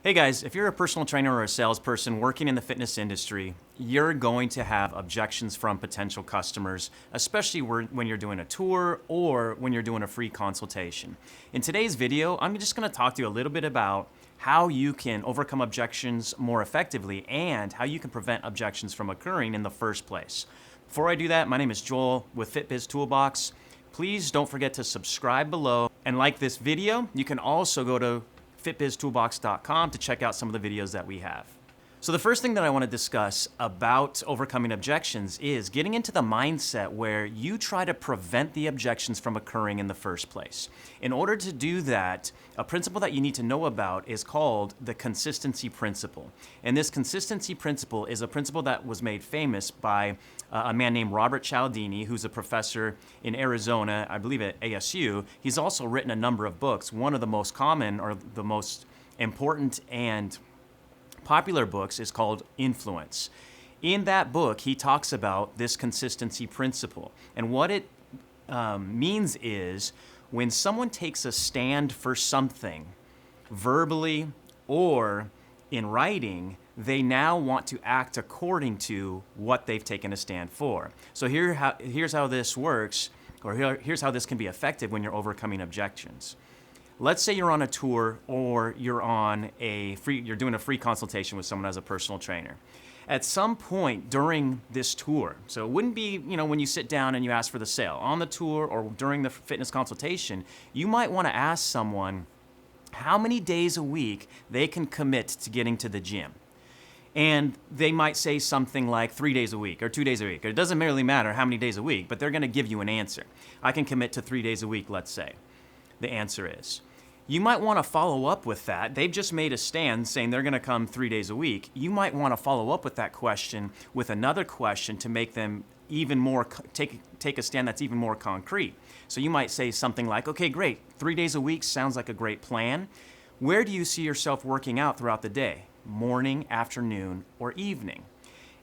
Hey guys, if you're a personal trainer or a salesperson working in the fitness industry, you're going to have objections from potential customers, especially when you're doing a tour or when you're doing a free consultation. In today's video, I'm just going to talk to you a little bit about how you can overcome objections more effectively and how you can prevent objections from occurring in the first place. Before I do that, my name is Joel with FitBiz Toolbox. Please don't forget to subscribe below and like this video. You can also go to FitBizToolbox.com to check out some of the videos that we have. So the first thing that I want to discuss about overcoming objections is getting into the mindset where you try to prevent the objections from occurring in the first place. In order to do that, a principle that you need to know about is called the consistency principle. And this consistency principle is a principle that was made famous by a man named Robert Cialdini, who's a professor in Arizona, I believe at ASU. He's also written a number of books. One of the most common or the most important and popular books is called Influence. In that book, he talks about this consistency principle. And what it means is when someone takes a stand for something, verbally or in writing, they now want to act according to what they've taken a stand for. So here's how this works, or here's how this can be effective when you're overcoming objections. Let's say you're on a tour or you're doing a free consultation with someone as a personal trainer. At some point during this tour, so it wouldn't be, when you sit down and you ask for the sale. On the tour or during the fitness consultation, you might want to ask someone how many days a week they can commit to getting to the gym. And they might say something like 3 days a week or 2 days a week. It doesn't really matter how many days a week, but they're going to give you an answer. I can commit to 3 days a week, let's say. The answer is. You might want to follow up with that. They've just made a stand saying they're going to come 3 days a week. You might want to follow up with that question with another question to make them even more, take a stand that's even more concrete. So you might say something like, okay, great, 3 days a week sounds like a great plan. Where do you see yourself working out throughout the day? Morning, afternoon, or evening?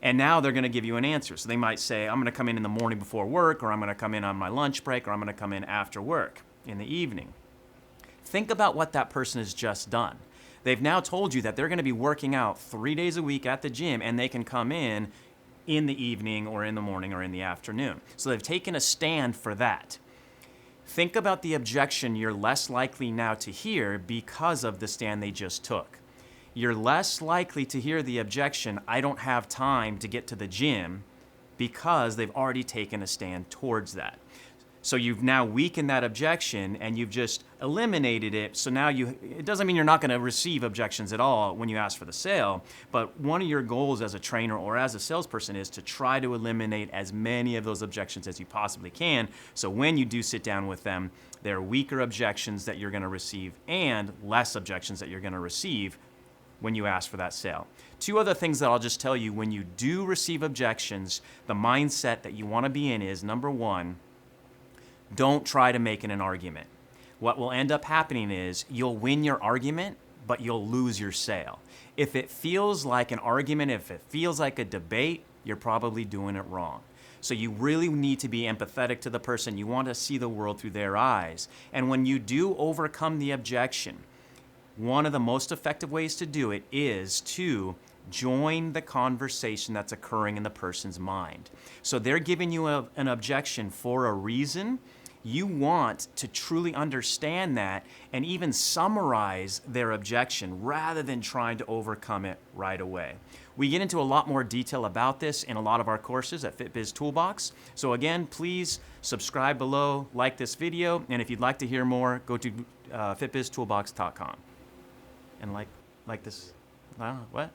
And now they're going to give you an answer. So they might say, I'm going to come in the morning before work, or I'm going to come in on my lunch break, or I'm going to come in after work in the evening. Think about what that person has just done. They've now told you that they're going to be working out 3 days a week at the gym, and they can come in the evening or in the morning or in the afternoon. So they've taken a stand for that. Think about the objection you're less likely now to hear because of the stand they just took. You're less likely to hear the objection, I don't have time to get to the gym, because they've already taken a stand towards that. So you've now weakened that objection and you've just eliminated it. So now it doesn't mean you're not going to receive objections at all when you ask for the sale, but one of your goals as a trainer or as a salesperson is to try to eliminate as many of those objections as you possibly can. So when you do sit down with them, there are weaker objections that you're going to receive and less objections that you're going to receive when you ask for that sale. Two other things that I'll just tell you when you do receive objections, the mindset that you want to be in is, number one, don't try to make it an argument. What will end up happening is you'll win your argument, but you'll lose your sale. If it feels like an argument, if it feels like a debate, you're probably doing it wrong. So you really need to be empathetic to the person. You want to see the world through their eyes. And when you do overcome the objection, one of the most effective ways to do it is to join the conversation that's occurring in the person's mind. So they're giving you an objection for a reason. You want to truly understand that and even summarize their objection rather than trying to overcome it right away. We get into a lot more detail about this in a lot of our courses at FitBiz Toolbox. So again, please subscribe below, like this video, and if you'd like to hear more, go to FitBizToolbox.com and like this. What?